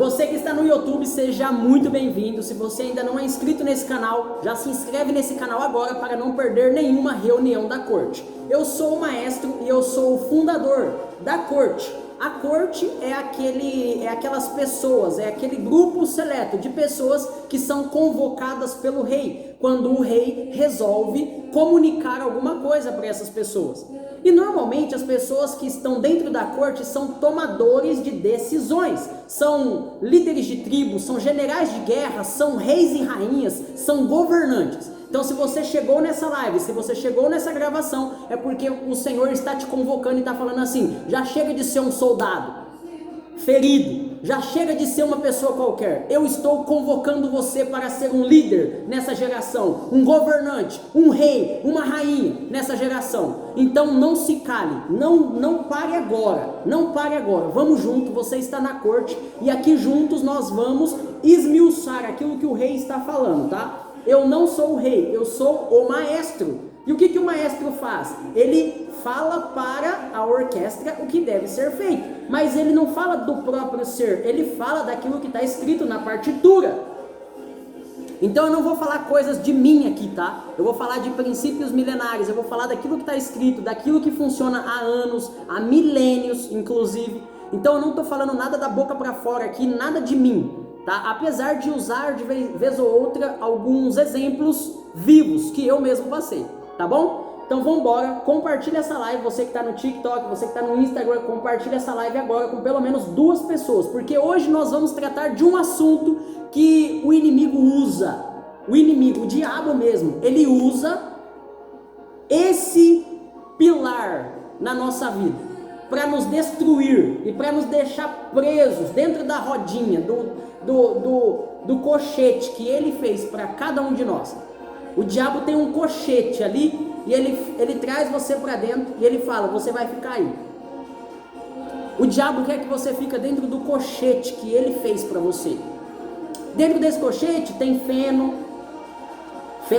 Você que está no YouTube, seja muito bem-vindo. Se você ainda não é inscrito nesse canal, já se inscreve nesse canal agora para não perder nenhuma reunião da corte. Eu sou o maestro e eu sou o fundador da corte. A corte é aquelas pessoas, é aquele grupo seleto de pessoas que são convocadas pelo rei, quando o rei resolve comunicar alguma coisa para essas pessoas. E normalmente as pessoas que estão dentro da corte são tomadores de decisões, são líderes de tribos, são generais de guerra, são reis e rainhas, são governantes. Então se você chegou nessa live, se você chegou nessa gravação, é porque o Senhor está te convocando e está falando assim: já chega de ser um soldado ferido, já chega de ser uma pessoa qualquer. Eu estou convocando você para ser um líder nessa geração, um governante, um rei, uma rainha nessa geração. Então não se cale, não pare agora, não pare agora. Vamos junto, você está na corte e aqui juntos nós vamos esmiuçar aquilo que o rei está falando, tá? Eu não sou o rei, eu sou o maestro. E o que o maestro faz? Ele fala para a orquestra o que deve ser feito, mas ele não fala do próprio ser, ele fala daquilo que está escrito na partitura. Então eu não vou falar coisas de mim aqui, tá? Eu vou falar de princípios milenares, eu vou falar daquilo que está escrito, daquilo que funciona há anos, há milênios, inclusive. Então eu não estou falando nada da boca para fora aqui, nada de mim, tá? Apesar de usar de vez ou outra alguns exemplos vivos que eu mesmo passei, tá bom? Então vamos embora, compartilha essa live, você que está no TikTok, você que está no Instagram, compartilha essa live agora com pelo menos 2 pessoas, porque hoje nós vamos tratar de um assunto que o inimigo usa, o diabo mesmo, ele usa esse pilar na nossa vida para nos destruir e para nos deixar presos dentro da rodinha, do cochete que ele fez para cada um de nós. O diabo tem um cochete ali e ele traz você para dentro e ele fala: você vai ficar aí. O diabo quer que você fique dentro do cochete que ele fez para você. Dentro desse cochete tem feno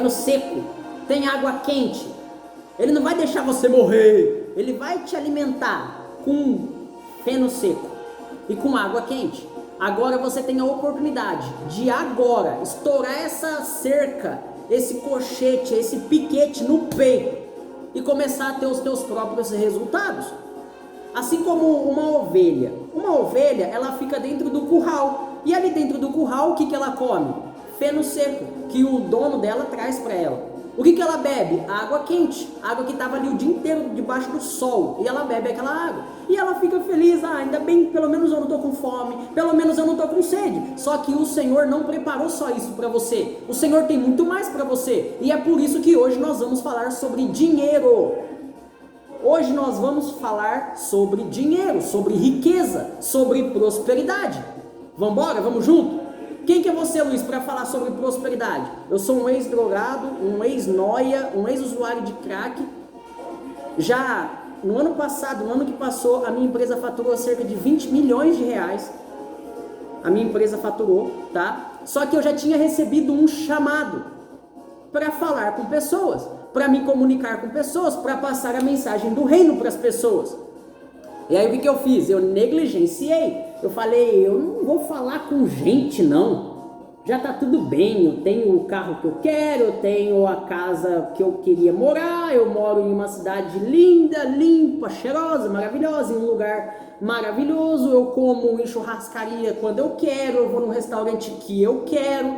seco, tem água quente. Ele não vai deixar você morrer, ele vai te alimentar com feno seco e com água quente. Agora você tem a oportunidade de agora estourar essa cerca, esse cochete, esse piquete no peito e começar a ter os teus próprios resultados. Assim como uma ovelha ela fica dentro do curral, e ali dentro do curral o que ela come? Feno seco, que o dono dela traz para ela. O que ela bebe? Água quente, água que estava ali o dia inteiro debaixo do sol, e ela bebe aquela água, e ela fica feliz: ainda bem, pelo menos eu não estou com fome, pelo menos eu não estou com sede. Só que o Senhor não preparou só isso para você, o Senhor tem muito mais para você, e é por isso que hoje nós vamos falar sobre dinheiro. Hoje nós vamos falar sobre dinheiro, sobre riqueza, sobre prosperidade. Vamos embora? Vamos junto? Quem que é você, Luiz, para falar sobre prosperidade? Eu sou um ex-drogado, um ex-noia, um ex-usuário de crack. Já no ano passado, no ano que passou, a minha empresa faturou cerca de 20 milhões de reais. A minha empresa faturou, tá? Só que eu já tinha recebido um chamado para falar com pessoas, para me comunicar com pessoas, para passar a mensagem do reino para as pessoas. E aí o que eu fiz? Eu negligenciei. Eu falei: eu não vou falar com gente não, já tá tudo bem, eu tenho o carro que eu quero, eu tenho a casa que eu queria morar, eu moro em uma cidade linda, limpa, cheirosa, maravilhosa, em um lugar maravilhoso, eu como em churrascaria quando eu quero, eu vou no restaurante que eu quero,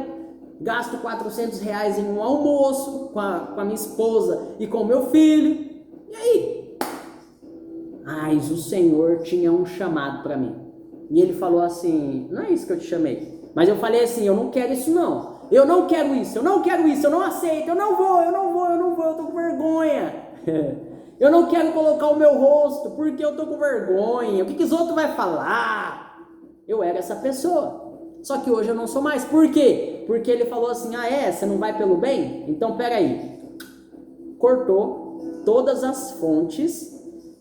gasto R$400 em um almoço com a minha esposa e com o meu filho. E aí? Mas o Senhor tinha um chamado para mim. E ele falou assim: não é isso que eu te chamei. Mas eu falei assim: eu não quero isso não. Eu não quero isso, eu não quero isso, eu não aceito, eu não vou, eu tô com vergonha. Eu não quero colocar o meu rosto porque eu tô com vergonha. O que os outros vão falar? Eu era essa pessoa. Só que hoje eu não sou mais. Por quê? Porque ele falou assim: você não vai pelo bem? Então peraí. Cortou todas as fontes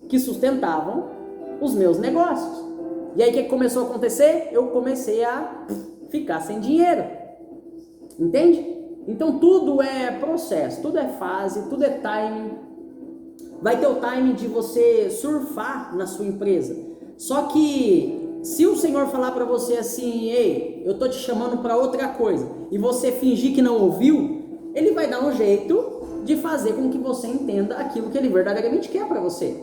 que sustentavam os meus negócios. E aí o que começou a acontecer? Eu comecei a ficar sem dinheiro. Entende? Então tudo é processo, tudo é fase, tudo é timing. Vai ter o timing de você surfar na sua empresa. Só que Se o Senhor falar para você assim, ei, eu tô te chamando para outra coisa, e você fingir que não ouviu, ele vai dar um jeito de fazer com que você entenda aquilo que ele verdadeiramente quer para você.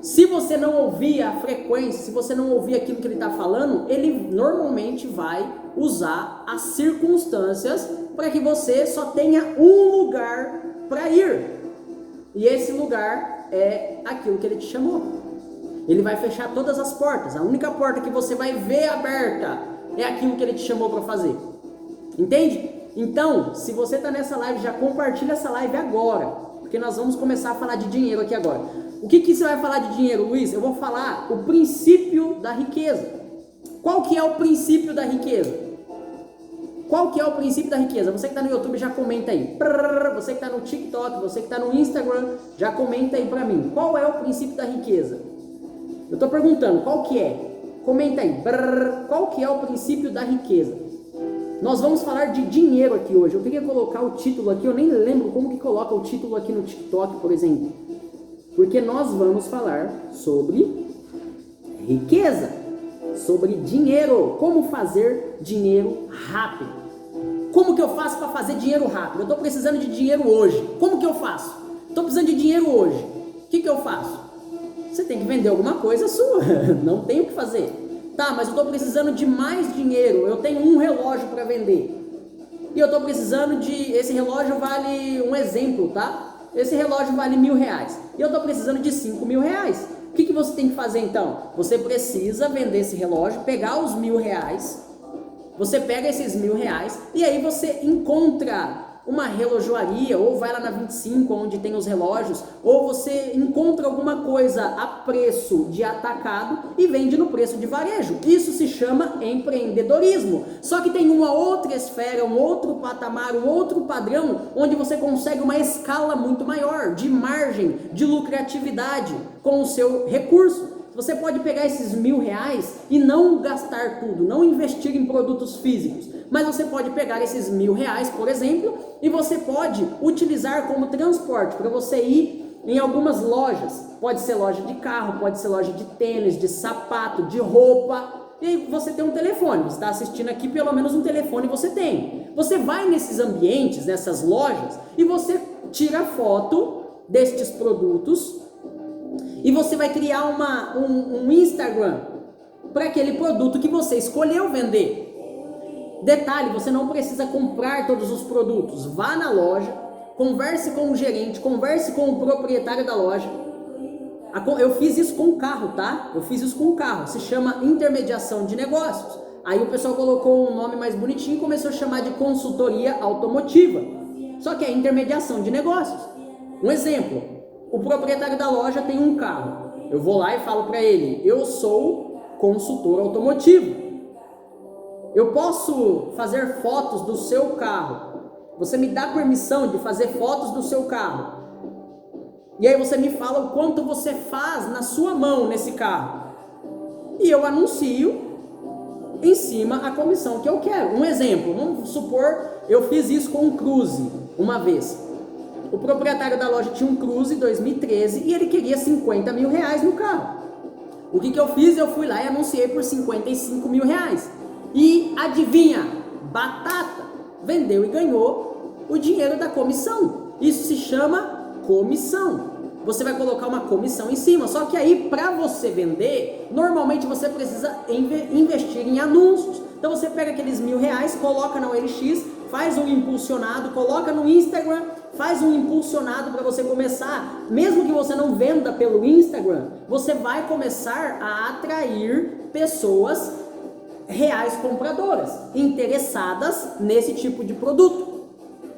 Se você não ouvir a frequência, se você não ouvir aquilo que ele está falando, ele normalmente vai usar as circunstâncias para que você só tenha um lugar para ir. E esse lugar é aquilo que ele te chamou. Ele vai fechar todas as portas. A única porta que você vai ver aberta é aquilo que ele te chamou para fazer. Entende? Então, se você está nessa live, já compartilha essa live agora, porque nós vamos começar a falar de dinheiro aqui agora. O que você vai falar de dinheiro, Luiz? Eu vou falar o princípio da riqueza. Qual que é o princípio da riqueza? Qual que é o princípio da riqueza? Você que está no YouTube, já comenta aí. Você que está no TikTok, você que está no Instagram, já comenta aí para mim. Qual é o princípio da riqueza? Eu estou perguntando, qual que é? Comenta aí. Qual que é o princípio da riqueza? Nós vamos falar de dinheiro aqui hoje. Eu queria colocar o título aqui, eu nem lembro como que coloca o título aqui no TikTok, por exemplo. Porque nós vamos falar sobre riqueza, sobre dinheiro, como fazer dinheiro rápido. Como que eu faço para fazer dinheiro rápido? Eu estou precisando de dinheiro hoje. Como que eu faço? Estou precisando de dinheiro hoje. O que eu faço? Você tem que vender alguma coisa sua. Não tem o que fazer. Tá, mas eu estou precisando de mais dinheiro. Eu tenho um relógio para vender. E eu estou precisando de... Esse relógio vale um exemplo, tá? Esse relógio vale R$1.000. E eu estou precisando de R$5.000. O que você tem que fazer então? Você precisa vender esse relógio, pegar os R$1.000. Você pega esses R$1.000 e aí você encontra uma relojoaria, ou vai lá na 25, onde tem os relógios, ou você encontra alguma coisa a preço de atacado e vende no preço de varejo. Isso se chama empreendedorismo. Só que tem uma outra esfera, um outro patamar, um outro padrão, onde você consegue uma escala muito maior de margem, de lucratividade com o seu recurso. Você pode pegar esses R$1.000 e não gastar tudo, não investir em produtos físicos, mas você pode pegar esses R$1.000, por exemplo, e você pode utilizar como transporte para você ir em algumas lojas. Pode ser loja de carro, pode ser loja de tênis, de sapato, de roupa. E aí você tem um telefone, você está assistindo aqui, pelo menos um telefone você tem. Você vai nesses ambientes, nessas lojas, e você tira foto destes produtos. E você vai criar um Instagram para aquele produto que você escolheu vender. Detalhe, você não precisa comprar todos os produtos. Vá na loja, converse com o gerente, converse com o proprietário da loja. Eu fiz isso com o carro, tá? Eu fiz isso com o carro. Se chama intermediação de negócios. Aí o pessoal colocou um nome mais bonitinho e começou a chamar de consultoria automotiva. Só que é intermediação de negócios. Um exemplo. O proprietário da loja tem um carro. Eu vou lá e falo para ele, eu sou consultor automotivo. Eu posso fazer fotos do seu carro. Você me dá permissão de fazer fotos do seu carro. E aí você me fala o quanto você faz na sua mão nesse carro. E eu anuncio em cima a comissão que eu quero. Um exemplo, vamos supor, eu fiz isso com um Cruze uma vez. O proprietário da loja tinha um Cruze 2013 e ele queria R$50.000 no carro. O que eu fiz? Eu fui lá e anunciei por R$55.000. E adivinha? Batata! Vendeu e ganhou o dinheiro da comissão. Isso se chama comissão. Você vai colocar uma comissão em cima. Só que aí, para você vender, normalmente você precisa investir em anúncios. Então você pega aqueles R$1.000, coloca na OLX, faz um impulsionado, coloca no Instagram, faz um impulsionado para você começar, mesmo que você não venda pelo Instagram, você vai começar a atrair pessoas reais compradoras, interessadas nesse tipo de produto,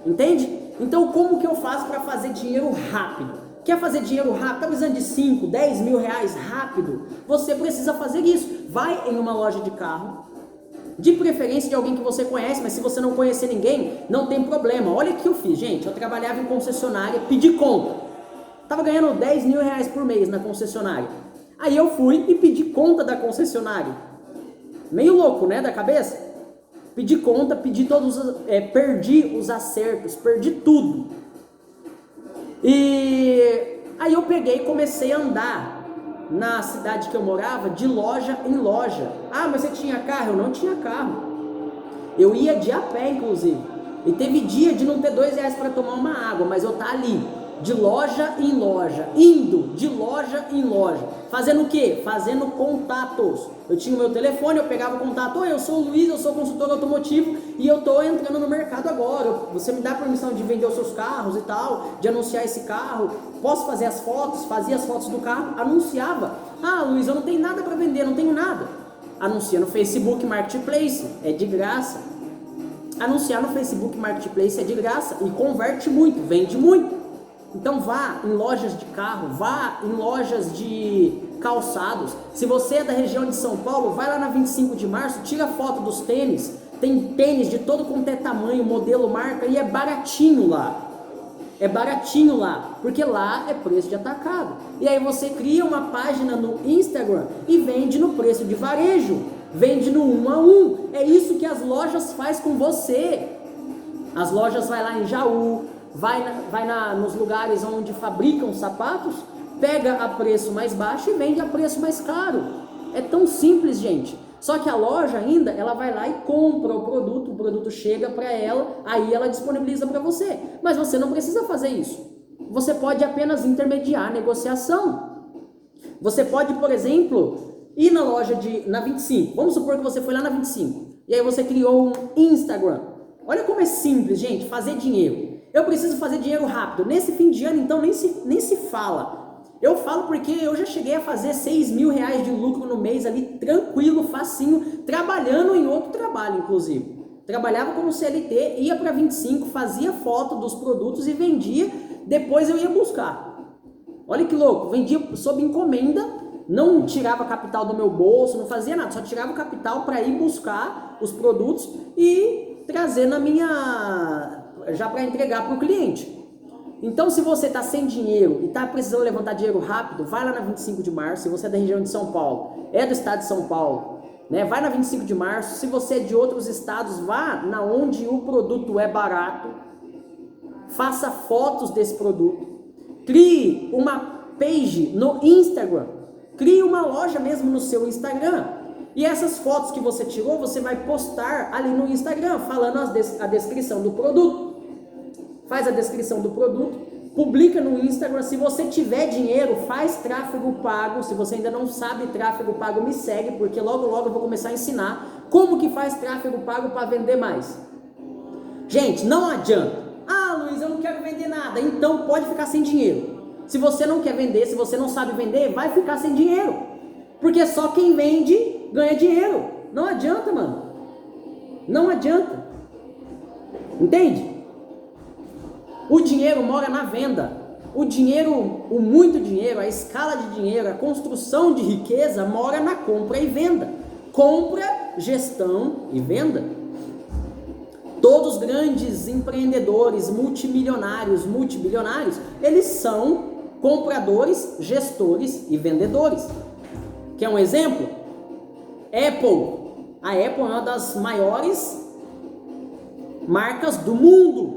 entende? Então como que eu faço para fazer dinheiro rápido? Quer fazer dinheiro rápido? Está precisando de 5, 10 mil reais rápido? Você precisa fazer isso. Vai em uma loja de carro, de preferência de alguém que você conhece, mas se você não conhecer ninguém, não tem problema. Olha o que eu fiz, gente. Eu trabalhava em concessionária, pedi conta. Tava ganhando R$10.000 por mês na concessionária. Aí eu fui e pedi conta da concessionária. Meio louco, né, da cabeça? Pedi conta, perdi os acertos, perdi tudo. E aí eu peguei e comecei a andar na cidade que eu morava de loja em loja. Ah, mas você tinha carro? Eu não tinha carro. Eu ia de a pé, inclusive. E teve dia de não ter R$2 para tomar uma água, mas eu tá ali, de loja em loja, indo de loja em loja. Fazendo o quê? Fazendo contatos. Eu tinha o meu telefone, eu pegava o contato. Oi, eu sou o Luiz, eu sou consultor automotivo e eu tô entrando no mercado agora. Você me dá permissão de vender os seus carros e tal, de anunciar esse carro? Posso fazer as fotos? Fazia as fotos do carro, anunciava. Ah, Luiz, eu não tenho nada para vender, não tenho nada. Anuncia no Facebook Marketplace, é de graça. Anunciar no Facebook Marketplace é de graça e converte muito, vende muito. Então vá em lojas de carro, vá em lojas de calçados. Se você é da região de São Paulo, vai lá na 25 de março, tira foto dos tênis. Tem tênis de todo quanto é tamanho, modelo, marca, e é baratinho lá. É baratinho lá, porque lá é preço de atacado. E aí você cria uma página no Instagram e vende no preço de varejo. Vende no 1 a 1. É isso que as lojas faz com você. As lojas vai lá em Jaú, nos lugares onde fabricam sapatos, pega a preço mais baixo e vende a preço mais caro. É tão simples, gente. Só que a loja ainda, ela vai lá e compra o produto chega para ela, aí ela disponibiliza para você. Mas você não precisa fazer isso. Você pode apenas intermediar a negociação. Você pode, por exemplo, ir na loja na 25. Vamos supor que você foi lá na 25. E aí você criou um Instagram. Olha como é simples, gente, fazer dinheiro. Eu preciso fazer dinheiro rápido. Nesse fim de ano, então, nem se fala. Eu falo porque eu já cheguei a fazer R$6.000 de lucro no mês ali, tranquilo, facinho, trabalhando em outro trabalho, inclusive. Trabalhava como CLT, ia para 25, fazia foto dos produtos e vendia, depois eu ia buscar. Olha que louco, vendia sob encomenda, não tirava capital do meu bolso, não fazia nada, só tirava o capital para ir buscar os produtos e trazer já para entregar para o cliente. Então, se você está sem dinheiro e está precisando levantar dinheiro rápido, vai lá na 25 de março. Se você é da região de São Paulo, é do estado de São Paulo, né? Vai na 25 de março. Se você é de outros estados, vá na onde o produto é barato. Faça fotos desse produto. Crie uma page no Instagram. Crie uma loja mesmo no seu Instagram. E essas fotos que você tirou, você vai postar ali no Instagram, falando a descrição do produto. Faz a descrição do produto, publica no Instagram. Se você tiver dinheiro, faz tráfego pago. Se você ainda não sabe tráfego pago, me segue, porque logo eu vou começar a ensinar como que faz tráfego pago para vender mais. Gente, não adianta. Ah, Luiz, eu não quero vender nada. Então pode ficar sem dinheiro. Se você não quer vender, se você não sabe vender, vai ficar sem dinheiro. Porque só quem vende ganha dinheiro. Não adianta, mano. Não adianta. Entende? O dinheiro mora na venda. O dinheiro, o muito dinheiro, a escala de dinheiro, a construção de riqueza mora na compra e venda. Compra, gestão e venda. Todos os grandes empreendedores, multibilionários, eles são compradores, gestores e vendedores. Quer um exemplo? Apple. A Apple é uma das maiores marcas do mundo.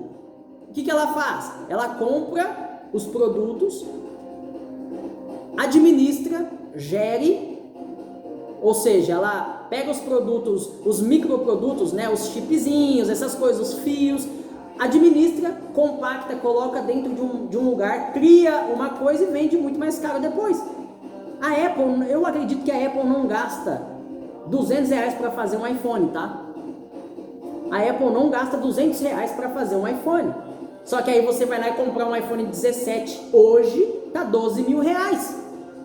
O que ela faz? Ela compra os produtos, administra, gere, ou seja, ela pega os produtos, os microprodutos, né, os chipzinhos, essas coisas, os fios, administra, compacta, coloca dentro de um lugar, cria uma coisa e vende muito mais caro depois. A Apple, eu acredito que a Apple não gasta R$200 para fazer um iPhone, tá? A Apple não gasta R$200 para fazer um iPhone. Só que aí você vai lá e comprar um iPhone 17, hoje tá R$12.000.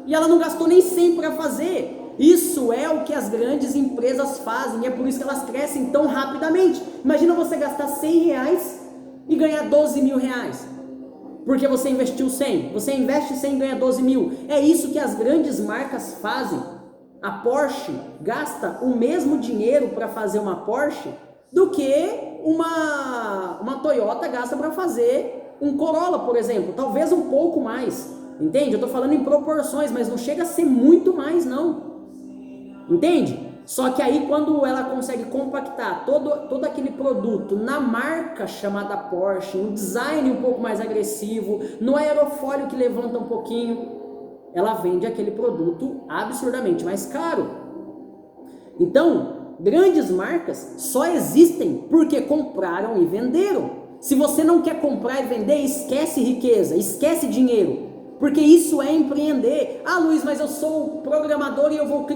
E ela não gastou nem 100 para fazer. Isso é o que as grandes empresas fazem, e é por isso que elas crescem tão rapidamente. Imagina você gastar R$100 e ganhar R$12.000. Porque você investiu 100. Você investe 100 e ganha 12 mil. É isso que as grandes marcas fazem. A Porsche gasta o mesmo dinheiro para fazer uma Porsche do que uma Toyota gasta para fazer um Corolla, por exemplo. Talvez um pouco mais. Entende? Eu estou falando em proporções, mas não chega a ser muito mais, não. Entende? Só que aí quando ela consegue compactar todo aquele produto na marca chamada Porsche, no design um pouco mais agressivo, no aerofólio que levanta um pouquinho, ela vende aquele produto absurdamente mais caro. Então, grandes marcas só existem porque compraram e venderam. Se você não quer comprar e vender, esquece riqueza, esquece dinheiro, porque isso é empreender. Ah, Luiz, mas eu sou programador e eu vou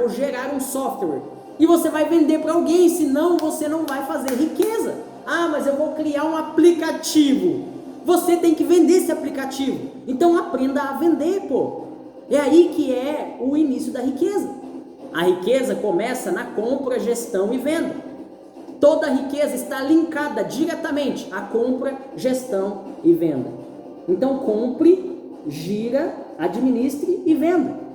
gerar um software. E você vai vender para alguém, senão você não vai fazer riqueza. Ah, mas eu vou criar um aplicativo. Você tem que vender esse aplicativo. Então aprenda a vender, pô. É aí que é o início da riqueza. A riqueza começa na compra, gestão e venda. Toda a riqueza está linkada diretamente à compra, gestão e venda. Então compre, gira, administre e venda.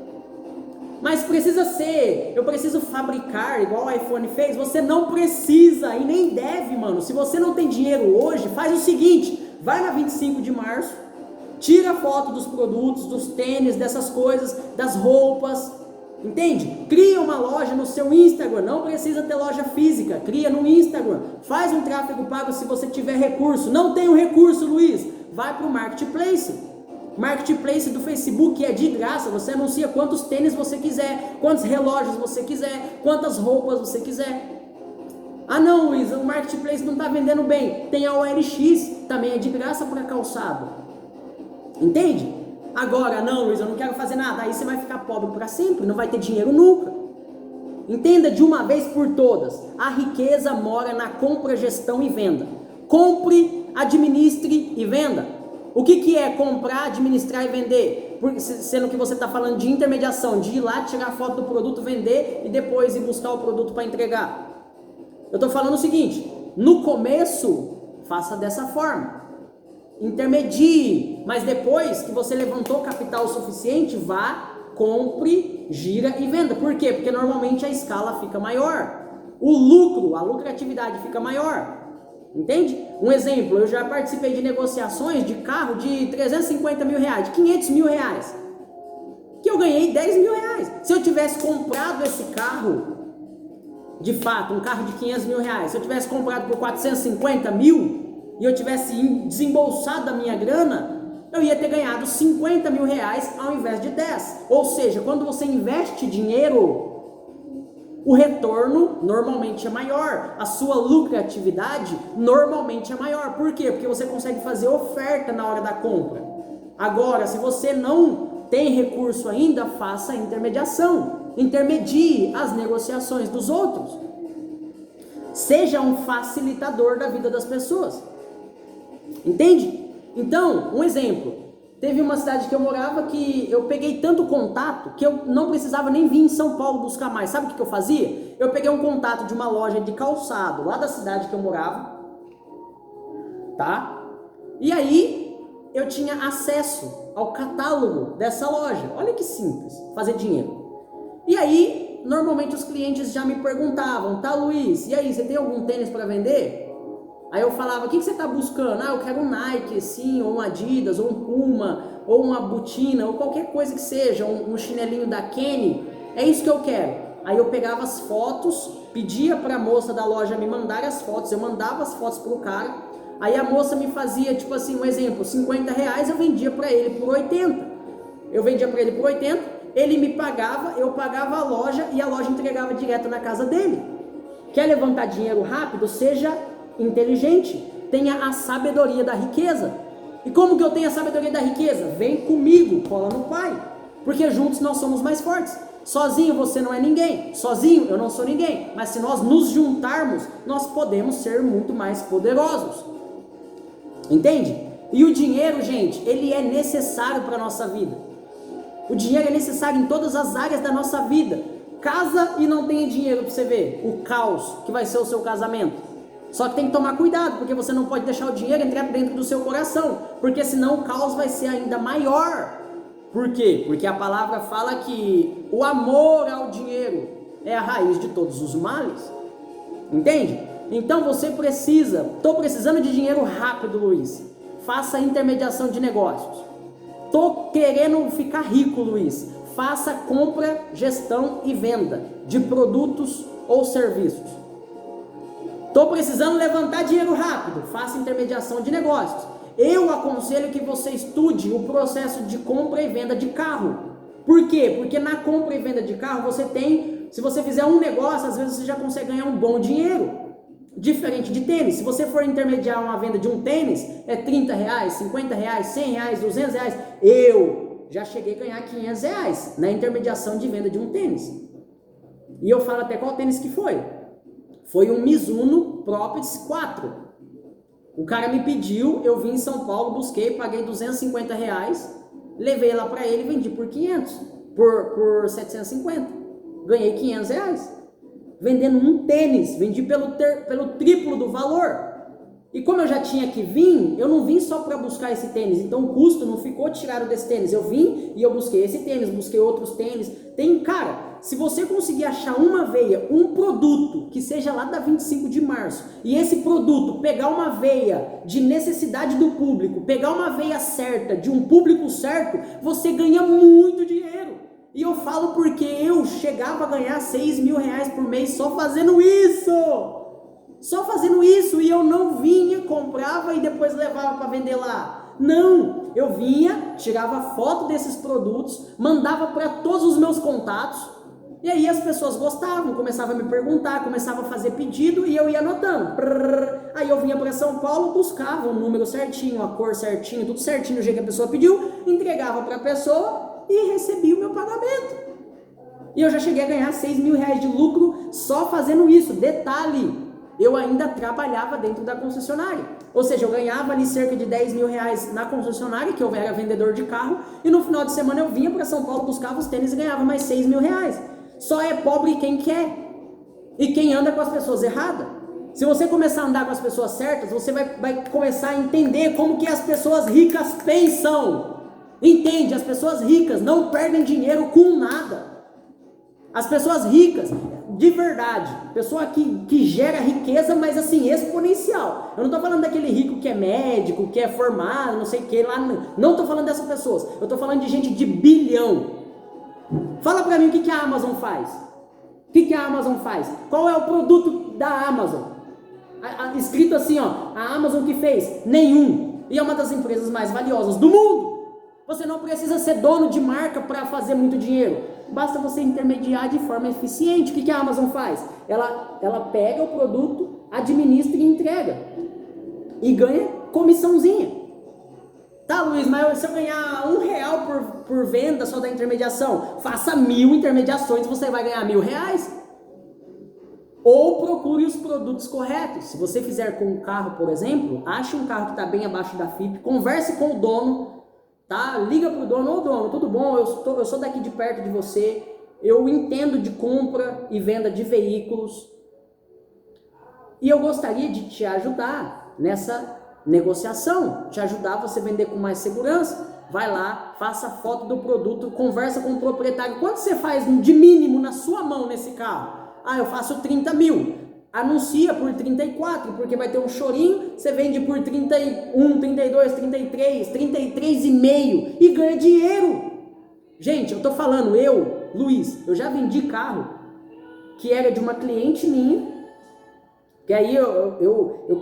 Mas precisa ser, eu preciso fabricar igual o iPhone fez? Você não precisa e nem deve, mano. Se você não tem dinheiro hoje, faz o seguinte: vai na 25 de março, tira foto dos produtos, dos tênis, dessas coisas, das roupas, entende? Cria uma loja no seu Instagram, não precisa ter loja física, cria no Instagram, faz um tráfego pago se você tiver recurso. Não tem um recurso, Luiz? Vai para o Marketplace. Marketplace do Facebook é de graça, você anuncia quantos tênis você quiser, quantos relógios você quiser, quantas roupas você quiser. Ah não, Luiz, o Marketplace não está vendendo bem. Tem a OLX, também é de graça para calçado. Entende? Agora, não, Luiz, eu não quero fazer nada. Aí você vai ficar pobre para sempre, não vai ter dinheiro nunca. Entenda de uma vez por todas, a riqueza mora na compra, gestão e venda. Compre, administre e venda. O que é comprar, administrar e vender? Sendo que você está falando de intermediação, de ir lá, tirar foto do produto, vender e depois ir buscar o produto para entregar. Eu estou falando o seguinte: no começo, faça dessa forma. Intermedie, mas depois que você levantou capital suficiente, vá, compre, gira e venda. Por quê? Porque normalmente a escala fica maior. O lucro, a lucratividade fica maior. Entende? Um exemplo, eu já participei de negociações de carro de 350 mil reais, de 500 mil reais, que eu ganhei 10 mil reais. Se eu tivesse comprado esse carro, de fato, um carro de 500 mil reais, se eu tivesse comprado por 450 mil e eu tivesse desembolsado a minha grana, eu ia ter ganhado 50 mil reais ao invés de 10. Ou seja, quando você investe dinheiro, o retorno normalmente é maior, a sua lucratividade normalmente é maior. Por quê? Porque você consegue fazer oferta na hora da compra. Agora, se você não tem recurso ainda, faça a intermediação. Intermedie as negociações dos outros. Seja um facilitador da vida das pessoas. Entende? Então, um exemplo. Teve uma cidade que eu morava que eu peguei tanto contato que eu não precisava nem vir em São Paulo buscar mais. Sabe o que eu fazia? Eu peguei um contato de uma loja de calçado lá da cidade que eu morava, tá? E aí eu tinha acesso ao catálogo dessa loja. Olha que simples, fazer dinheiro. E aí, normalmente os clientes já me perguntavam: tá, Luiz, e aí, você tem algum tênis para vender? Aí eu falava: o que você está buscando? Ah, eu quero um Nike, sim, ou um Adidas, ou um Puma, ou uma botina, ou qualquer coisa que seja, um chinelinho da Kenny, é isso que eu quero. Aí eu pegava as fotos, pedia para a moça da loja me mandar as fotos, eu mandava as fotos para o cara, aí a moça me fazia, tipo assim, um exemplo, 50 reais, eu vendia para ele por 80. Eu vendia para ele por 80, ele me pagava, eu pagava a loja e a loja entregava direto na casa dele. Quer levantar dinheiro rápido? Seja inteligente, tenha a sabedoria da riqueza. E como que eu tenho a sabedoria da riqueza? Vem comigo, cola no pai, porque juntos nós somos mais fortes. Sozinho você não é ninguém, sozinho eu não sou ninguém, mas se nós nos juntarmos, nós podemos ser muito mais poderosos. Entende? E o dinheiro, gente, ele é necessário para a nossa vida. O dinheiro é necessário em todas as áreas da nossa vida. Casa e não tenha dinheiro para você ver o caos que vai ser o seu casamento. Só que tem que tomar cuidado, porque você não pode deixar o dinheiro entrar dentro do seu coração, porque senão o caos vai ser ainda maior. Por quê? Porque a palavra fala que o amor ao dinheiro é a raiz de todos os males. Entende? Então você precisa, estou precisando de dinheiro rápido, Luiz. Faça intermediação de negócios. Estou querendo ficar rico, Luiz. Faça compra, gestão e venda de produtos ou serviços. Estou precisando levantar dinheiro rápido, faça intermediação de negócios. Eu aconselho que você estude o processo de compra e venda de carro. Por quê? Porque na compra e venda de carro você tem, se você fizer um negócio, às vezes você já consegue ganhar um bom dinheiro. Diferente de tênis, se você for intermediar uma venda de um tênis, é R$30, R$50, R$100, R$200. Eu já cheguei a ganhar R$500 na intermediação de venda de um tênis. E eu falo até qual tênis que foi. Foi um Mizuno Propetis 4. O cara me pediu, eu vim em São Paulo, busquei, paguei R$250, levei lá pra ele e vendi por 500, por 750. Ganhei R$500. Vendendo um tênis, vendi pelo triplo do valor. E como eu já tinha que vir, eu não vim só para buscar esse tênis, então o custo não ficou tirado desse tênis. Eu vim e eu busquei esse tênis, busquei outros tênis. Cara, se você conseguir achar uma veia, um produto que seja lá da 25 de março, e esse produto pegar uma veia de necessidade do público, pegar uma veia certa, de um público certo, você ganha muito dinheiro. E eu falo porque eu chegava a ganhar R$6.000 por mês só fazendo isso. Só fazendo isso, e eu não vinha, comprava e depois levava para vender lá. Não, eu vinha, tirava foto desses produtos, mandava para todos os meus contatos, e aí as pessoas gostavam, começavam a me perguntar, começavam a fazer pedido e eu ia anotando. Aí eu vinha para São Paulo, buscava o número certinho, a cor certinho, tudo certinho do jeito que a pessoa pediu, entregava para a pessoa e recebia o meu pagamento. E eu já cheguei a ganhar R$6.000 de lucro só fazendo isso. Detalhe, eu ainda trabalhava dentro da concessionária. Ou seja, eu ganhava ali cerca de R$10.000 na concessionária, que eu era vendedor de carro, e no final de semana eu vinha para São Paulo, buscava os tênis e ganhava mais R$6.000. Só é pobre quem quer e quem anda com as pessoas erradas. Se você começar a andar com as pessoas certas, você vai começar a entender como que as pessoas ricas pensam. Entende? As pessoas ricas não perdem dinheiro com nada. As pessoas ricas, de verdade, pessoa que gera riqueza, mas assim, exponencial. Eu não estou falando daquele rico que é médico, que é formado, não sei o que lá. Não estou falando dessas pessoas. Eu estou falando de gente de bilhão. Fala pra mim o que a Amazon faz. O que a Amazon faz? Qual é o produto da Amazon? Escrito assim, ó, a Amazon que fez? Nenhum. E é uma das empresas mais valiosas do mundo. Você não precisa ser dono de marca para fazer muito dinheiro. Basta você intermediar de forma eficiente. O que a Amazon faz? Ela pega o produto, administra e entrega. E ganha comissãozinha. Tá, Luiz, mas se eu ganhar R$1 por venda só da intermediação, faça 1000 intermediações e você vai ganhar R$1.000. Ou procure os produtos corretos. Se você fizer com um carro, por exemplo, ache um carro que está bem abaixo da FIP, converse com o dono, tá? Liga pro dono, ô dono, tudo bom? Eu sou daqui de perto de você, eu entendo de compra e venda de veículos e eu gostaria de te ajudar nessa negociação, te ajudar a você vender com mais segurança. Vai lá, faça foto do produto, conversa com o proprietário. Quanto você faz de mínimo na sua mão nesse carro? Ah, eu faço 30 mil. Anuncia por 34, porque vai ter um chorinho, você vende por 31, 32, 33, 33,5 e ganha dinheiro. Gente, eu tô falando, Luiz, eu já vendi carro que era de uma cliente minha, que aí eu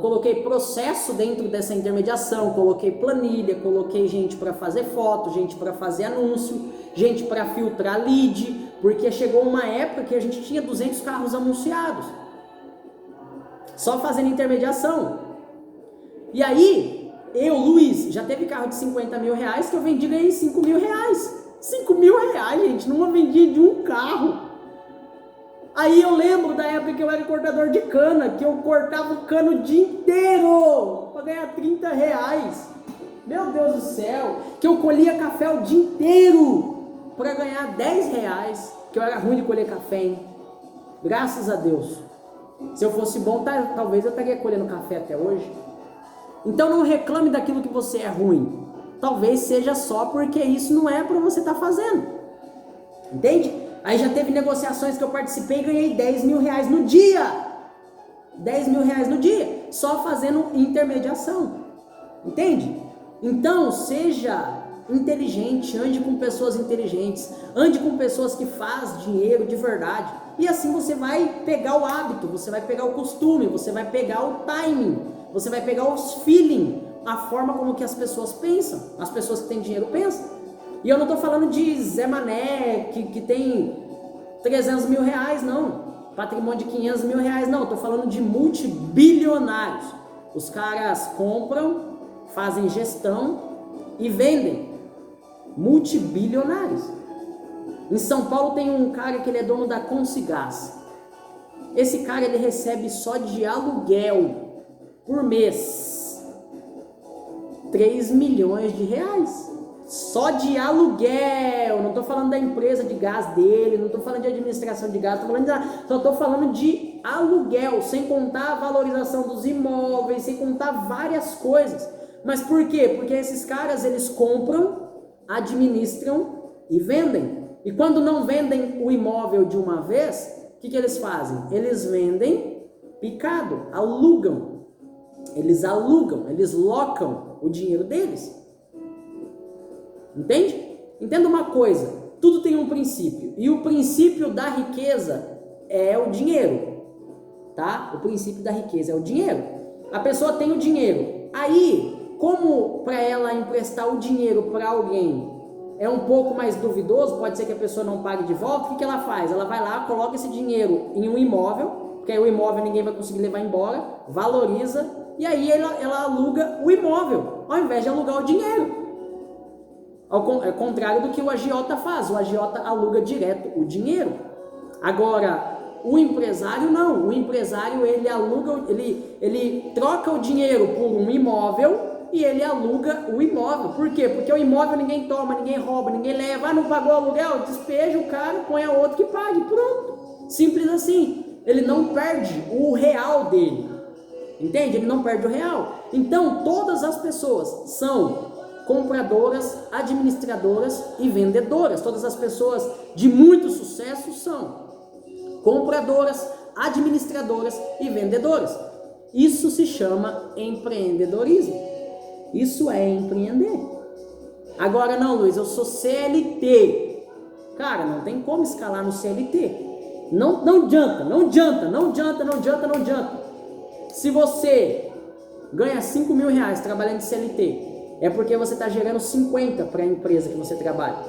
coloquei processo dentro dessa intermediação, coloquei planilha, coloquei gente para fazer foto, gente para fazer anúncio, gente para filtrar lead, porque chegou uma época que a gente tinha 200 carros anunciados, só fazendo intermediação. E aí, Luiz, já teve carro de R$50.000 que eu vendi e ganhei R$5.000. R$5.000, gente, numa vendida de um carro. Aí eu lembro da época que eu era cortador de cana, que eu cortava o cano o dia inteiro para ganhar R$30. Meu Deus do céu, que eu colhia café o dia inteiro para ganhar R$10, que eu era ruim de colher café, hein? Graças a Deus. Se eu fosse bom, talvez eu estaria colhendo café até hoje. Então não reclame daquilo que você é ruim. Talvez seja só porque isso não é para você estar fazendo. Entende? Aí já teve negociações que eu participei e ganhei R$10.000 no dia. R$10.000 no dia, só fazendo intermediação. Entende? Então, seja inteligente, ande com pessoas inteligentes, ande com pessoas que fazem dinheiro de verdade. E assim você vai pegar o hábito, você vai pegar o costume, você vai pegar o timing você vai pegar os feeling, a forma como que as pessoas pensam, as pessoas que têm dinheiro pensam. E eu não estou falando de Zé Mané, que tem 300 mil reais, não. Patrimônio de 500 mil reais, não. Estou falando de multibilionários. Os caras compram, fazem gestão e vendem. Multibilionários. Em São Paulo tem um cara que ele é dono da Consigás. Esse cara ele recebe só de aluguel por mês 3 milhões de reais. Só de aluguel. Não estou falando da empresa de gás dele, não estou falando de administração de gás, só estou falando de aluguel, sem contar a valorização dos imóveis, sem contar várias coisas. Mas por quê? Porque esses caras eles compram, administram e vendem. E quando não vendem o imóvel de uma vez, o que eles fazem? Eles vendem picado, alugam. Eles alugam, eles locam o dinheiro deles. Entende? Entenda uma coisa, tudo tem um princípio. E o princípio da riqueza é o dinheiro. Tá? O princípio da riqueza é o dinheiro. A pessoa tem o dinheiro. Aí, como para ela emprestar o dinheiro para alguém é um pouco mais duvidoso, pode ser que a pessoa não pague de volta, o que ela faz? Ela vai lá, coloca esse dinheiro em um imóvel, porque aí o imóvel ninguém vai conseguir levar embora, valoriza, e aí ela aluga o imóvel, ao invés de alugar o dinheiro. É contrário do que o agiota faz, o agiota aluga direto o dinheiro. Agora, o empresário não, o empresário ele aluga, ele troca o dinheiro por um imóvel, e ele aluga o imóvel. Por quê? Porque o imóvel ninguém toma, ninguém rouba, ninguém leva. Não pagou aluguel? Despeja o cara, põe a outro que pague. Pronto. Simples assim. Ele não perde o real dele. Entende? Ele não perde o real. Então, todas as pessoas são compradoras, administradoras e vendedoras. Todas as pessoas de muito sucesso são compradoras, administradoras e vendedoras. Isso se chama empreendedorismo. Isso é empreender. Agora não, Luiz, eu sou CLT. Cara, não tem como escalar no CLT. Não adianta. Se você ganha 5 mil reais trabalhando de CLT, é porque você está gerando 50 para a empresa que você trabalha.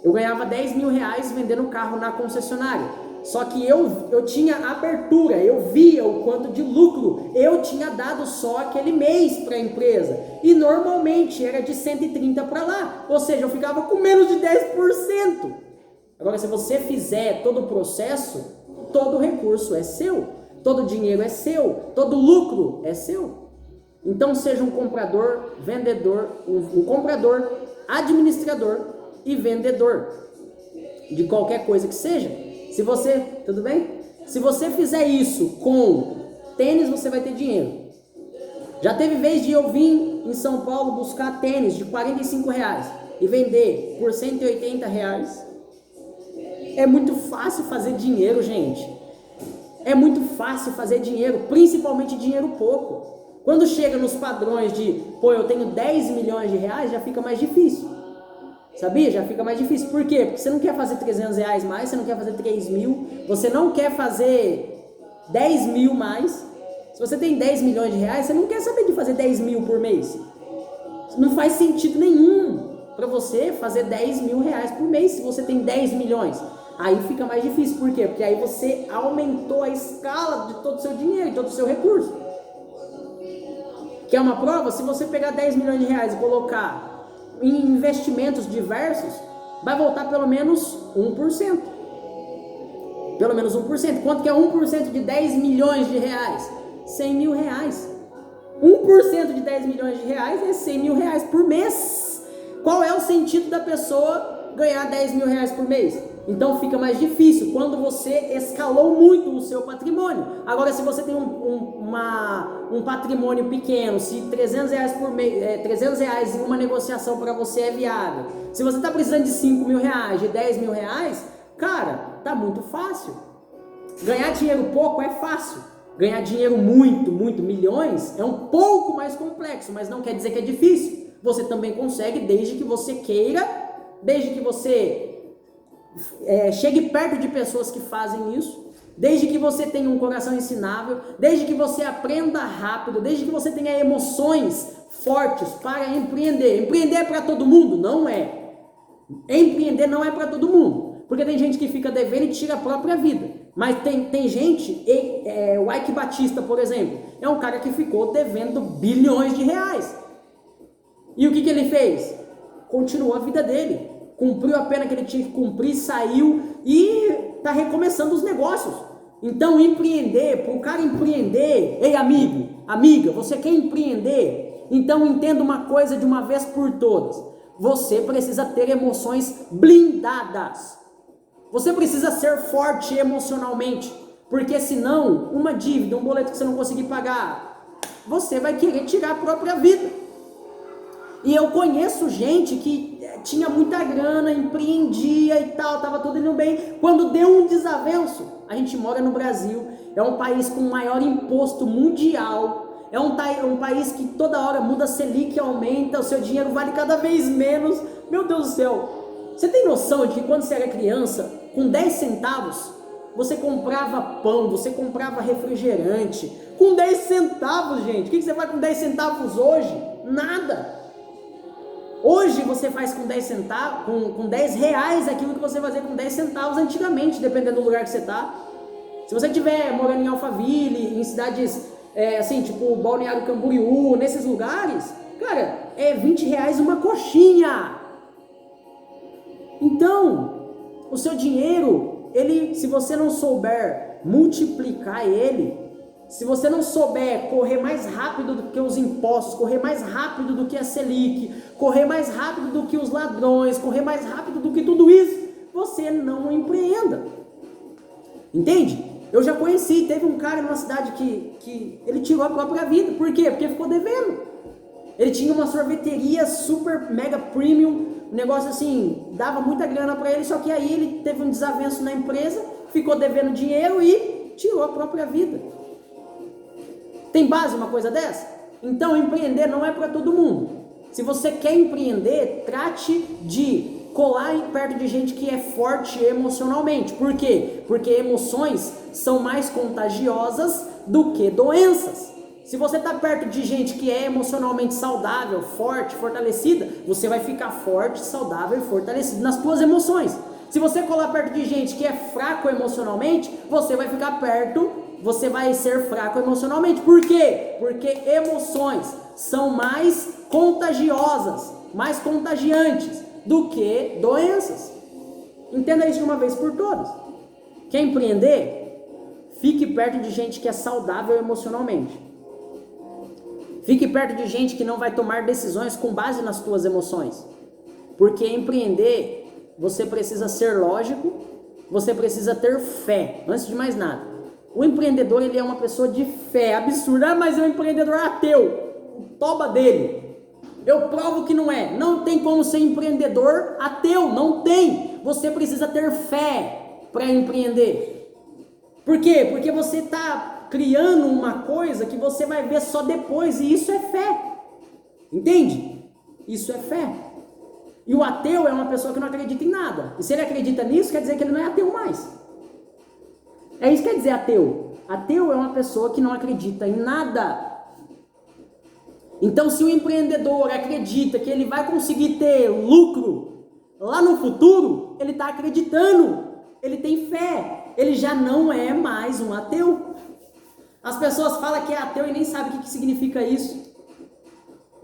Eu ganhava 10 mil reais vendendo carro na concessionária. Só que eu tinha abertura, eu via o quanto de lucro eu tinha dado só aquele mês para a empresa. E normalmente era de 130 para lá, ou seja, eu ficava com menos de 10%. Agora, se você fizer todo o processo, todo o recurso é seu, todo o dinheiro é seu, todo o lucro é seu. Então seja um comprador, vendedor, um comprador, administrador e vendedor de qualquer coisa que seja. Se você, tudo bem? Se você fizer isso com tênis, você vai ter dinheiro. Já teve vez de eu vir em São Paulo buscar tênis de 45 reais e vender por 180 reais. É muito fácil fazer dinheiro, gente. É muito fácil fazer dinheiro, principalmente dinheiro pouco. Quando chega nos padrões de, eu tenho 10 milhões de reais, já fica mais difícil. Sabia? Já fica mais difícil. Por quê? Porque você não quer fazer 300 reais mais, você não quer fazer 3 mil, você não quer fazer 10 mil mais. Se você tem 10 milhões de reais, você não quer saber de fazer 10 mil por mês. Não faz sentido nenhum para você fazer 10 mil reais por mês se você tem 10 milhões. Aí fica mais difícil. Por quê? Porque aí você aumentou a escala de todo o seu dinheiro, de todo o seu recurso. Quer uma prova? Se você pegar 10 milhões de reais e colocar em investimentos diversos, vai voltar pelo menos 1%. Pelo menos 1%. Quanto que é 1% de 10 milhões de reais? 100 mil reais. 1% de 10 milhões de reais é 100 mil reais por mês. Qual é o sentido da pessoa ganhar 10 mil reais por mês? Então fica mais difícil quando você escalou muito o seu patrimônio. Agora, se você tem um patrimônio pequeno, se 300 reais por mês, 300 reais em uma negociação para você é viável, se você está precisando de 5 mil reais, de 10 mil reais, cara, tá muito fácil. Ganhar dinheiro pouco é fácil. Ganhar dinheiro muito, milhões, é um pouco mais complexo, mas não quer dizer que é difícil. Você também consegue, desde que você queira, desde que você chegue perto de pessoas que fazem isso, desde que você tenha um coração ensinável, desde que você aprenda rápido, desde que você tenha emoções fortes para empreender. Empreender é para todo mundo? Não é. Empreender não é para todo mundo, porque tem gente que fica devendo e tira a própria vida. Mas tem gente, o Ike Batista, por exemplo, é um cara que ficou devendo bilhões de reais. E o que ele fez? Continuou a vida dele, cumpriu a pena que ele tinha que cumprir, saiu e está recomeçando os negócios. Então empreender, para o cara empreender, ei amigo, amiga, você quer empreender? Então entenda uma coisa de uma vez por todas, você precisa ter emoções blindadas, você precisa ser forte emocionalmente, porque senão uma dívida, um boleto que você não conseguir pagar, você vai querer tirar a própria vida. E eu conheço gente que tinha muita grana, empreendia e tal, tava tudo indo bem. Quando deu um desavenço, a gente mora no Brasil, é um país com o maior imposto mundial, é um país que toda hora muda a Selic, aumenta, o seu dinheiro vale cada vez menos. Meu Deus do céu, você tem noção de que quando você era criança, com 10 centavos, você comprava pão, você comprava refrigerante, com 10 centavos, gente, o que você faz com 10 centavos hoje? Nada. Hoje você faz com 10 centavos, com 10 reais aquilo que você fazia com 10 centavos antigamente, dependendo do lugar que você está. Se você estiver morando em Alphaville, em cidades assim, tipo Balneário Camboriú, nesses lugares, cara, é 20 reais uma coxinha. Então, o seu dinheiro, se você não souber multiplicar ele, se você não souber correr mais rápido do que os impostos, correr mais rápido do que a Selic, correr mais rápido do que os ladrões, correr mais rápido do que tudo isso, você não empreenda. Entende? Eu já conheci, teve um cara numa cidade que ele tirou a própria vida. Por quê? Porque ficou devendo. Ele tinha uma sorveteria super mega premium, um negócio assim, dava muita grana para ele, só que aí ele teve um desavenço na empresa, ficou devendo dinheiro e tirou a própria vida. Tem base uma coisa dessa? Então empreender não é para todo mundo. Se você quer empreender, trate de colar perto de gente que é forte emocionalmente. Por quê? Porque emoções são mais contagiosas do que doenças. Se você está perto de gente que é emocionalmente saudável, forte, fortalecida, você vai ficar forte, saudável e fortalecido nas suas emoções. Se você colar perto de gente que é fraco emocionalmente, você vai ser fraco emocionalmente. Por quê? Porque emoções são mais contagiosas, mais contagiantes do que doenças. Entenda isso de uma vez por todas. Quer empreender? Fique perto de gente que é saudável emocionalmente. Fique perto de gente que não vai tomar decisões com base nas suas emoções. Porque empreender, você precisa ser lógico, você precisa ter fé, antes de mais nada. O empreendedor, ele é uma pessoa de fé absurda. Mas é um empreendedor ateu. O toba dele. Eu provo que não é. Não tem como ser empreendedor ateu. Não tem. Você precisa ter fé para empreender. Por quê? Porque você está criando uma coisa que você vai ver só depois. E isso é fé. Entende? Isso é fé. E o ateu é uma pessoa que não acredita em nada. E se ele acredita nisso, quer dizer que ele não é ateu mais. É isso que quer dizer ateu. Ateu é uma pessoa que não acredita em nada. Então, se o empreendedor acredita que ele vai conseguir ter lucro lá no futuro, ele está acreditando, ele tem fé, ele já não é mais um ateu. As pessoas falam que é ateu e nem sabem o que significa isso.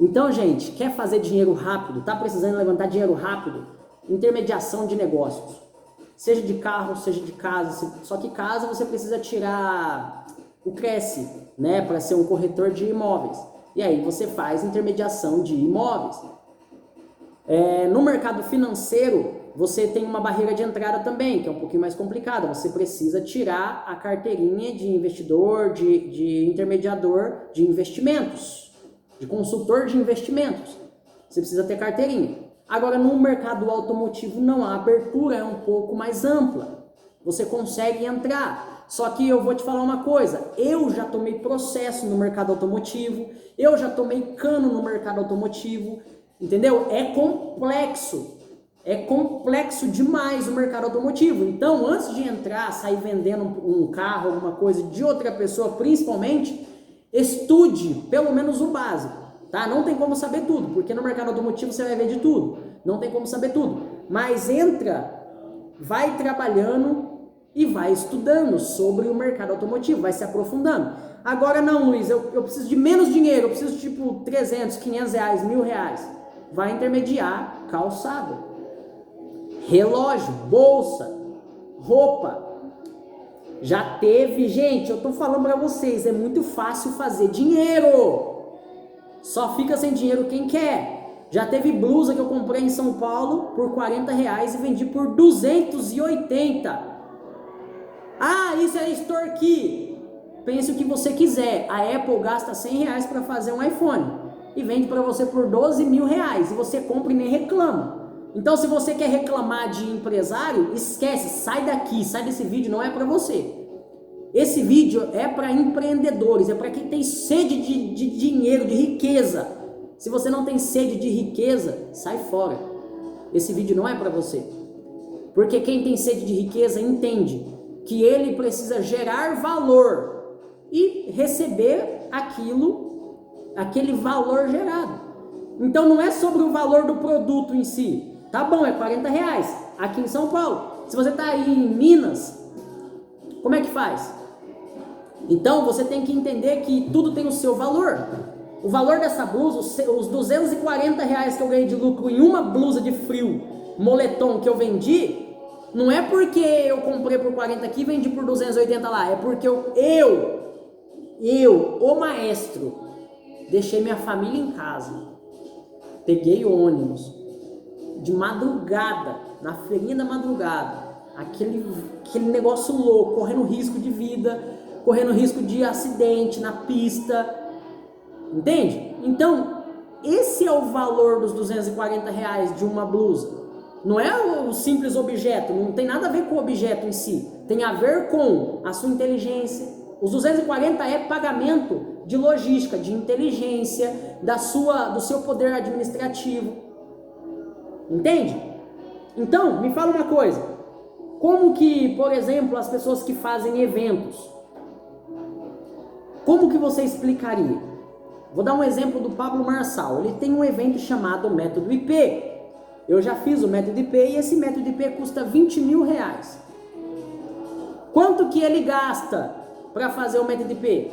Então, gente, quer fazer dinheiro rápido, está precisando levantar dinheiro rápido? Intermediação de negócios. Seja de carro, seja de casa, só que casa você precisa tirar o Cresce, né, para ser um corretor de imóveis. E aí você faz intermediação de imóveis. No mercado financeiro, você tem uma barreira de entrada também, que é um pouquinho mais complicada. Você precisa tirar a carteirinha de investidor, de intermediador de investimentos, de consultor de investimentos. Você precisa ter carteirinha. Agora, no mercado automotivo, não, a abertura é um pouco mais ampla. Você consegue entrar. Só que eu vou te falar uma coisa, eu já tomei processo no mercado automotivo, eu já tomei cano no mercado automotivo, entendeu? É complexo. É complexo demais o mercado automotivo. Então, antes de entrar, sair vendendo um carro, alguma coisa de outra pessoa, principalmente, estude pelo menos o básico, tá? Não tem como saber tudo, porque no mercado automotivo você vai ver de tudo. Não tem como saber tudo. Mas entra, vai trabalhando e vai estudando sobre o mercado automotivo, vai se aprofundando. Agora não, Luiz, eu preciso de menos dinheiro, eu preciso de tipo 300, 500 reais, R$1.000. Vai intermediar calçado, relógio, bolsa, roupa. Já teve, gente, eu tô falando pra vocês, é muito fácil fazer dinheiro. Só fica sem dinheiro quem quer. Já teve blusa que eu comprei em São Paulo por R$40 e vendi por 280. Ah, isso é extorquir. Pense o que você quiser. A Apple gasta R$100 para fazer um iPhone e vende para você por R$12.000 e você compra e nem reclama. Então, se você quer reclamar de empresário, esquece, sai daqui, sai desse vídeo, não é para você. Esse vídeo é para empreendedores, é para quem tem sede de dinheiro, de riqueza. Se você não tem sede de riqueza, sai fora. Esse vídeo não é para você. Porque quem tem sede de riqueza entende que ele precisa gerar valor e receber aquele valor gerado. Então não é sobre o valor do produto em si. Tá bom, é R$40 aqui em São Paulo. Se você tá aí em Minas, como é que faz? Então você tem que entender que tudo tem o seu valor. O valor dessa blusa, os R$240 que eu ganhei de lucro em uma blusa de frio, moletom que eu vendi, não é porque eu comprei por 40 aqui e vendi por 280 lá. É porque eu, o maestro, deixei minha família em casa. Peguei ônibus de madrugada, na feirinha da madrugada. Aquele negócio louco, correndo risco de vida, correndo risco de acidente na pista. Entende? Então, esse é o valor dos R$240 de uma blusa. Não é o simples objeto, não tem nada a ver com o objeto em si. Tem a ver com a sua inteligência. Os 240 é pagamento de logística, de inteligência, do seu poder administrativo. Entende? Então, me fala uma coisa. Como que, por exemplo, as pessoas que fazem eventos, como que você explicaria? Vou dar um exemplo do Pablo Marçal. Ele tem um evento chamado Método IP. Eu já fiz o Método IP e esse Método IP custa R$20.000. Quanto que ele gasta para fazer o Método IP?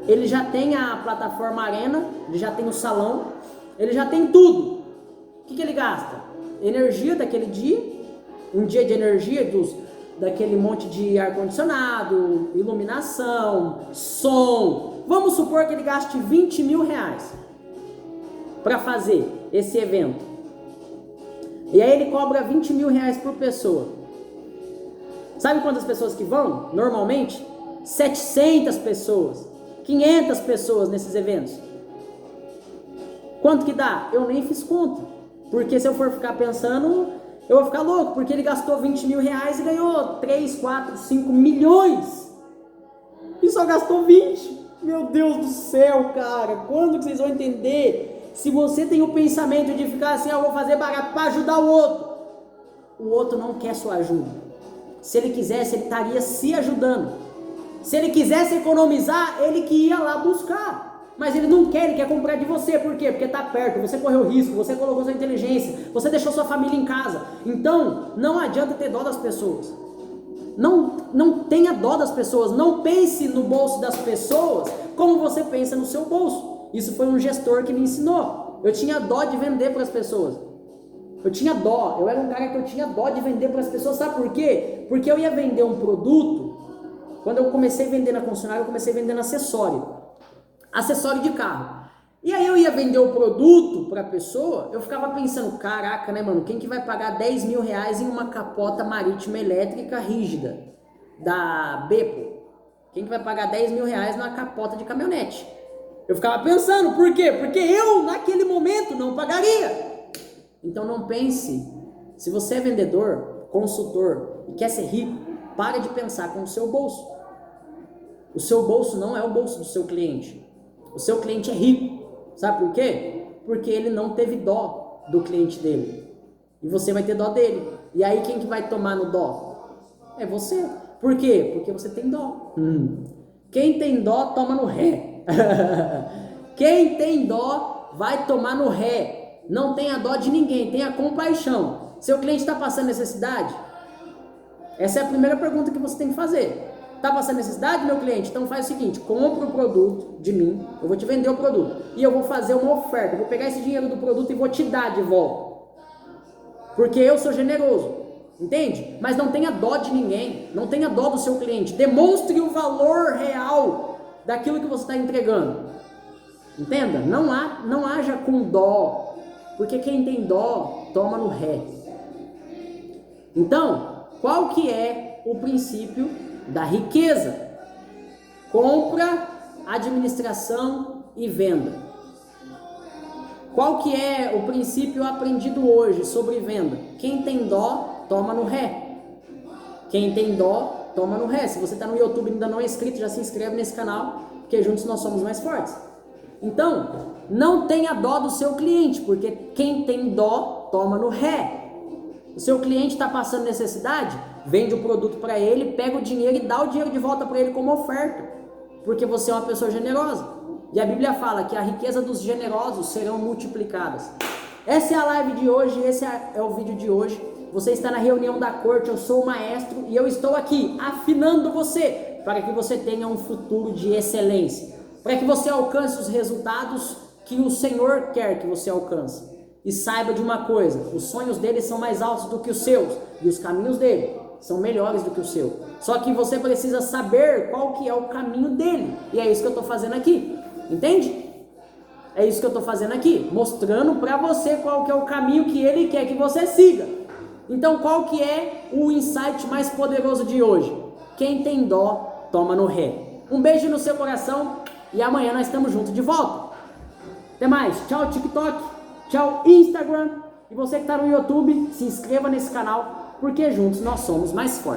Ele já tem a plataforma Arena, ele já tem o salão, ele já tem tudo. O que ele gasta? Energia daquele dia, um dia de energia daquele monte de ar-condicionado, iluminação, som. Vamos supor que ele gaste R$20.000 para fazer esse evento. E aí ele cobra R$20.000 por pessoa. Sabe quantas pessoas que vão? Normalmente, 700 pessoas, 500 pessoas nesses eventos. Quanto que dá? Eu nem fiz conta. Porque se eu for ficar pensando, eu vou ficar louco. Porque ele gastou R$20.000 e ganhou 3, 4, 5 milhões. E só gastou 20. Meu Deus do céu, cara. Quando que vocês vão entender? Se você tem o pensamento de ficar assim, eu vou fazer barato para ajudar o outro não quer sua ajuda. Se ele quisesse, ele estaria se ajudando. Se ele quisesse economizar, ele que ia lá buscar. Mas ele não quer, ele quer comprar de você. Por quê? Porque está perto, você correu risco, você colocou sua inteligência, você deixou sua família em casa. Então, não adianta ter dó das pessoas. Não tenha dó das pessoas. Não pense no bolso das pessoas como você pensa no seu bolso. Isso foi um gestor que me ensinou. Eu tinha dó de vender para as pessoas. Eu tinha dó. Eu era um cara que eu tinha dó de vender para as pessoas. Sabe por quê? Porque eu ia vender um produto. Quando eu comecei a vender na concessionária, eu comecei vendendo acessório. Acessório de carro. E aí eu ia vender o produto para a pessoa. Eu ficava pensando, caraca, né, mano? Quem que vai pagar R$10.000 em uma capota marítima elétrica rígida da Bepo? Quem que vai pagar R$10.000 numa capota de caminhonete? Eu ficava pensando, por quê? Porque eu, naquele momento, não pagaria. Então não pense, se você é vendedor, consultor e quer ser rico, pare de pensar com o seu bolso. O seu bolso não é o bolso do seu cliente. O seu cliente é rico. Sabe por quê? Porque ele não teve dó do cliente dele. E você vai ter dó dele. E aí quem que vai tomar no dó? É você. Por quê? Porque você tem dó. Quem tem dó, toma no ré. Quem tem dó, vai tomar no ré. Não tenha dó de ninguém, tenha compaixão. Seu cliente está passando necessidade? Essa é a primeira pergunta que você tem que fazer. Está passando necessidade, meu cliente? Então faz o seguinte, compra o produto de mim, eu vou te vender o produto. E eu vou fazer uma oferta, eu vou pegar esse dinheiro do produto e vou te dar de volta. Porque eu sou generoso, entende? Mas não tenha dó de ninguém, não tenha dó do seu cliente. Demonstre o valor real daquilo que você está entregando. Entenda? Não haja com dó, porque quem tem dó, toma no ré. Então, qual que é o princípio da riqueza? Compra, administração e venda. Qual que é o princípio aprendido hoje sobre venda? Quem tem dó, toma no ré. Quem tem dó, toma no ré. Se você está no YouTube e ainda não é inscrito, já se inscreve nesse canal, porque juntos nós somos mais fortes. Então, não tenha dó do seu cliente, porque quem tem dó, toma no ré. O seu cliente está passando necessidade, vende o produto para ele, pega o dinheiro e dá o dinheiro de volta para ele como oferta, porque você é uma pessoa generosa. E a Bíblia fala que a riqueza dos generosos serão multiplicadas. Essa é a live de hoje, esse é o vídeo de hoje. Você está na reunião da corte, eu sou o maestro e eu estou aqui afinando você para que você tenha um futuro de excelência, para que você alcance os resultados que o Senhor quer que você alcance. E saiba de uma coisa, os sonhos dele são mais altos do que os seus e os caminhos dele são melhores do que o seu. Só que você precisa saber qual que é o caminho dele. E é isso que eu estou fazendo aqui. Entende? É isso que eu estou fazendo aqui. Mostrando para você qual que é o caminho que ele quer que você siga. Então qual que é o insight mais poderoso de hoje? Quem tem dó, toma no ré. Um beijo no seu coração e amanhã nós estamos juntos de volta. Até mais. Tchau TikTok. Tchau Instagram. E você que está no YouTube, se inscreva nesse canal, porque juntos nós somos mais fortes.